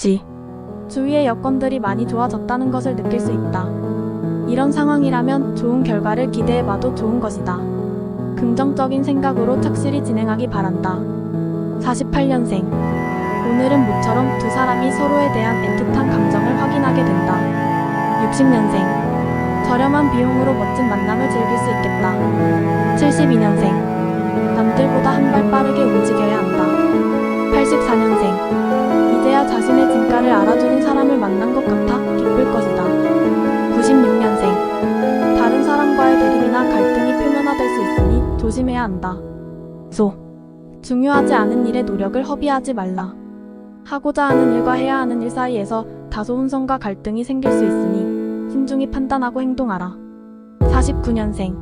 좋지. 주위의 여건들이 많이 좋아졌다는 것을 느낄 수 있다. 이런 상황이라면 좋은 결과를 기대해봐도 좋은 것이다. 긍정적인 생각으로 착실히 진행하기 바란다. 48년생. 오늘은 모처럼 두 사람이 서로에 대한 애틋한 감정을 확인하게 된다. 60년생. 저렴한 비용으로 멋진 만남을 즐길 수 있겠다. 72년생. 남들보다 한 발 빠르게 움직여야 한다. 84년생. 이제야 자신의 진가를 알아주는 사람을 만난 것 같아 기쁠 것이다. 96년생. 다른 사람과의 대립이나 갈등이 표면화될 수 있으니 조심해야 한다. 중요하지 않은 일에 노력을 허비하지 말라. 하고자 하는 일과 해야 하는 일 사이에서 다소 혼선과 갈등이 생길 수 있으니 신중히 판단하고 행동하라. 49년생.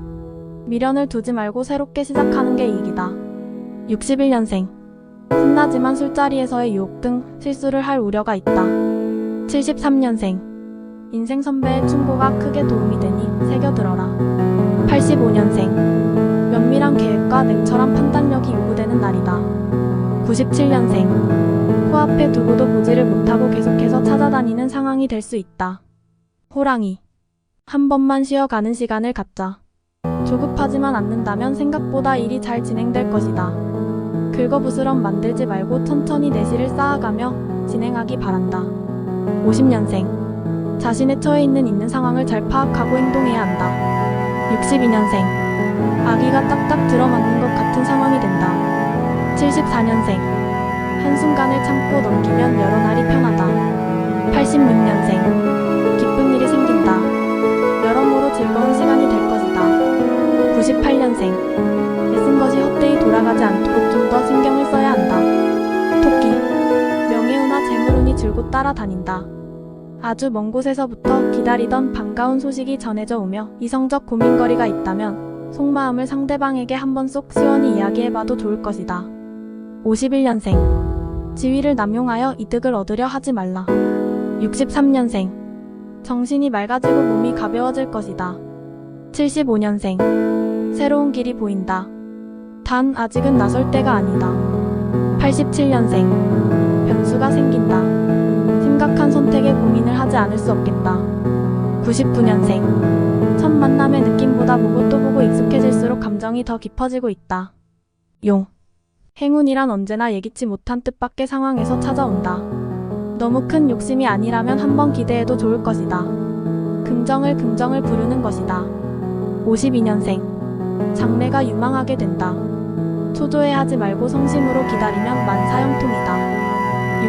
미련을 두지 말고 새롭게 시작하는 게 이익이다. 61년생. 신나지만 술자리에서의 유혹 등 실수를 할 우려가 있다. 73년생. 인생 선배의 충고가 크게 도움이 되니 새겨들어라. 85년생. 면밀한 계획과 냉철한 판단력이 요구되는 날이다. 97년생. 코앞에 두고도 보지를 못하고 계속해서 찾아다니는 상황이 될 수 있다. 호랑이. 한 번만 쉬어가는 시간을 갖자. 조급하지만 않는다면 생각보다 일이 잘 진행될 것이다. 긁어부스럼 만들지 말고 천천히 내실을 쌓아가며 진행하기 바란다. 50년생. 자신의 처해 있는 상황을 잘 파악하고 행동해야 한다. 62년생. 아기가 딱딱 들어맞는 것 같은 상황이 된다. 74년생. 한순간을 참고 넘기면 여러 날이 편하다. 86년생. 기쁜 일이 생긴다. 여러모로 즐거운 시간이 될 것이다. 98년생. 애쓴 것이 헛되이 돌아가지 않도록 좀 더 신경을 써야 한다. 토끼. 명예운하 재물운이 줄곧 따라다닌다. 아주 먼 곳에서부터 기다리던 반가운 소식이 전해져 오며 이성적 고민거리가 있다면 속마음을 상대방에게 한번 쏙 시원히 이야기해봐도 좋을 것이다. 51년생. 지위를 남용하여 이득을 얻으려 하지 말라. 63년생. 정신이 맑아지고 몸이 가벼워질 것이다. 75년생. 새로운 길이 보인다. 단 아직은 나설 때가 아니다. 87년생. 변수가 생긴다. 심각한 선택에 고민을 하지 않을 수 없겠다. 99년생. 첫 만남의 느낌보다 보고 또 보고 익숙해질수록 감정이 더 깊어지고 있다. 용. 행운이란 언제나 예기치 못한 뜻밖의 상황에서 찾아온다. 너무 큰 욕심이 아니라면 한번 기대해도 좋을 것이다. 긍정을 부르는 것이다. 52년생. 장래가 유망하게 된다. 초조해하지 말고 성심으로 기다리면 만사형통이다.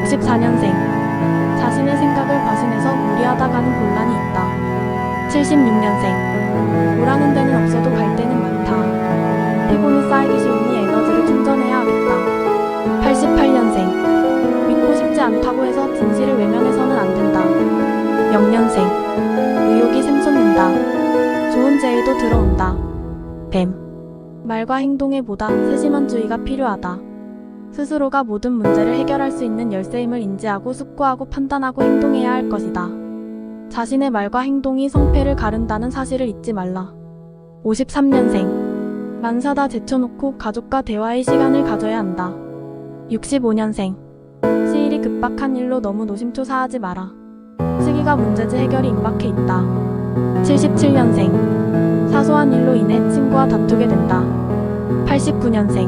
64년생. 자신의 생각을 과신해서 무리하다 가는 곤란이 있다. 76년생. 오라는 데는 없어도 갈 데는 많다. 피곤이 쌓이기 쉬우니 에너지를 충전해야 하겠다. 88년생. 믿고 싶지 않다고 해서 진실을 외면해서는 안 된다. 0년생. 의욕이 샘솟는다. 좋은 재의도 들어온다. 뱀. 말과 행동에 보다 세심한 주의가 필요하다. 스스로가 모든 문제를 해결할 수 있는 열쇠임을 인지하고 숙고하고 판단하고 행동해야 할 것이다. 자신의 말과 행동이 성패를 가른다는 사실을 잊지 말라. 53년생. 만사다 제쳐놓고 가족과 대화의 시간을 가져야 한다. 65년생. 시일이 급박한 일로 너무 노심초사하지 마라. 시기가 문제지 해결이 임박해 있다. 77년생. 사소한 일로 인해 친구와 다투게 된다. 89년생.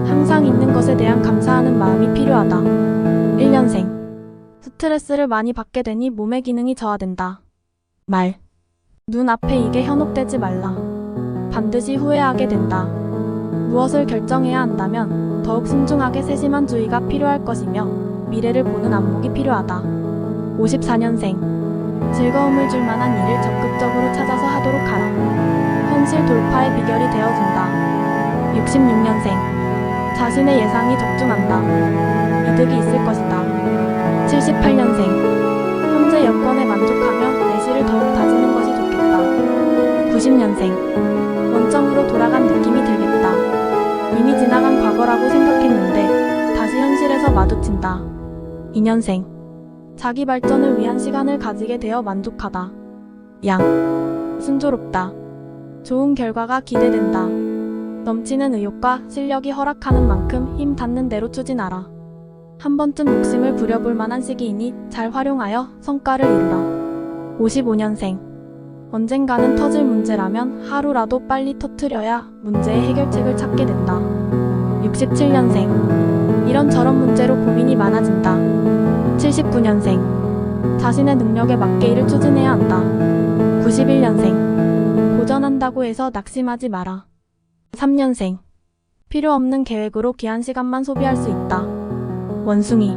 항상 있는 것에 대한 감사하는 마음이 필요하다. 1년생. 스트레스를 많이 받게 되니 몸의 기능이 저하된다. 말. 눈 앞에 이게 현혹되지 말라. 반드시 후회하게 된다. 무엇을 결정해야 한다면 더욱 신중하게 세심한 주의가 필요할 것이며 미래를 보는 안목이 필요하다. 54년생. 즐거움을 줄 만한 일을 적극적으로 찾아서 하도록 하라. 현실 돌파의 비결이 되어준다. 66년생. 자신의 예상이 적중한다. 이득이 있을 것이다. 78년생. 현재 여건에 만족하며 내실을 더욱 다지는 것이 좋겠다. 90년생. 원점으로 돌아간 느낌이 들겠다. 이미 지나간 과거라고 생각했는데 다시 현실에서 마주친다. 2년생. 자기 발전을 위한 시간을 가지게 되어 만족하다. 양. 순조롭다. 좋은 결과가 기대된다. 넘치는 의욕과 실력이 허락하는 만큼 힘 닿는 대로 추진하라. 한 번쯤 욕심을 부려볼 만한 시기이니 잘 활용하여 성과를 이루라. 55년생. 언젠가는 터질 문제라면 하루라도 빨리 터뜨려야 문제의 해결책을 찾게 된다. 67년생. 이런저런 문제로 고민이 많아진다. 79년생. 자신의 능력에 맞게 일을 추진해야 한다. 91년생. 고전한다고 해서 낙심하지 마라. 3년생. 필요 없는 계획으로 귀한 시간만 소비할 수 있다. 원숭이.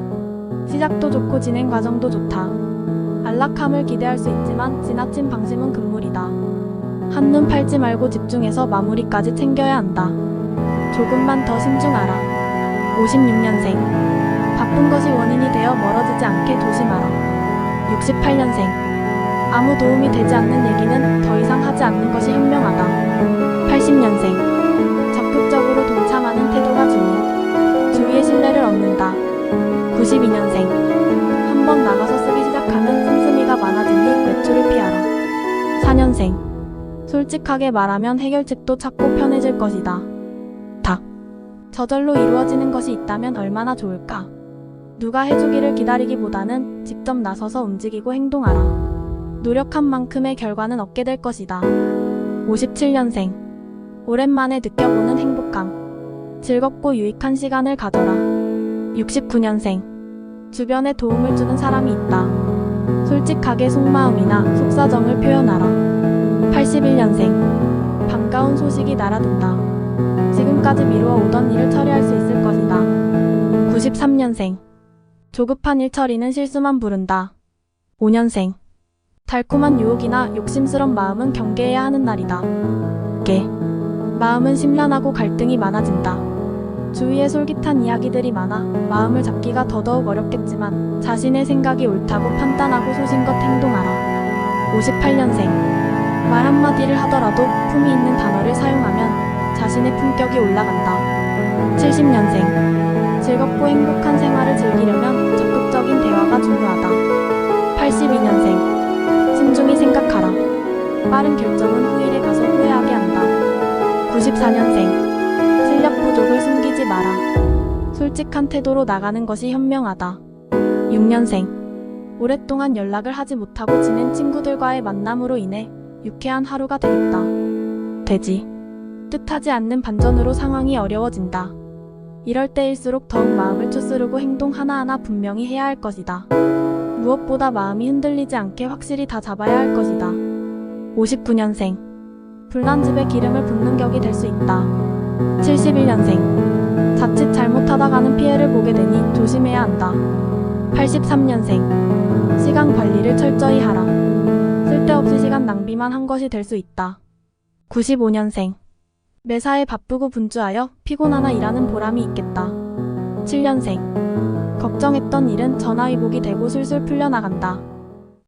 시작도 좋고 진행 과정도 좋다. 안락함을 기대할 수 있지만 지나친 방심은 금물이다. 한눈 팔지 말고 집중해서 마무리까지 챙겨야 한다. 조금만 더 신중하라. 56년생. 바쁜 것이 원인이 되어 멀어지지 않게 조심하라. 68년생. 아무 도움이 되지 않는 얘기는 더 이상 하지 않는 것이 현명하다. 80년생. 적극적으로 동참하는 태도가 중요. 주위의 신뢰를 얻는다. 92년생. 한번 나가서 쓰기 시작하면 씀씀이가 많아지니 외출을 피하라. 4년생. 솔직하게 말하면 해결책도 찾고 편해질 것이다. 닭. 저절로 이루어지는 것이 있다면 얼마나 좋을까? 누가 해주기를 기다리기보다는 직접 나서서 움직이고 행동하라. 노력한 만큼의 결과는 얻게 될 것이다. 57년생. 오랜만에 느껴보는 행복감. 즐겁고 유익한 시간을 가져라. 69년생. 주변에 도움을 주는 사람이 있다. 솔직하게 속마음이나 속사정을 표현하라. 81년생. 반가운 소식이 날아든다. 지금까지 미루어 오던 일을 처리할 수 있을 것이다. 93년생. 조급한 일 처리는 실수만 부른다. 5년생. 달콤한 유혹이나 욕심스런 마음은 경계해야 하는 날이다. 개. 마음은 심란하고 갈등이 많아진다. 주위에 솔깃한 이야기들이 많아 마음을 잡기가 더더욱 어렵겠지만 자신의 생각이 옳다고 판단하고 소신껏 행동하라. 58년생. 말 한마디를 하더라도 품이 있는 단어를 사용하면 자신의 품격이 올라간다. 70년생. 즐겁고 행복한 생활을 즐기려면 적극적인 대화가 중요하다. 82년생. 신중히 생각하라. 빠른 결정은 후일에 가서 후회하게 한다. 94년생. 실력 부족을 숨기지 마라. 솔직한 태도로 나가는 것이 현명하다. 6년생. 오랫동안 연락을 하지 못하고 지낸 친구들과의 만남으로 인해 유쾌한 하루가 되겠다. 돼지. 뜻하지 않는 반전으로 상황이 어려워진다. 이럴 때일수록 더욱 마음을 추스르고 행동 하나하나 분명히 해야 할 것이다. 무엇보다 마음이 흔들리지 않게 확실히 다 잡아야 할 것이다. 59년생. 불난 집에 기름을 붓는 격이 될 수 있다. 71년생. 자칫 잘못하다가는 피해를 보게 되니 조심해야 한다. 83년생. 시간 관리를 철저히 하라. 쓸데없이 시간 낭비만 한 것이 될 수 있다. 95년생. 매사에 바쁘고 분주하여 피곤하나 일하는 보람이 있겠다. 7년생. 걱정했던 일은 전화위복이 되고 술술 풀려나간다.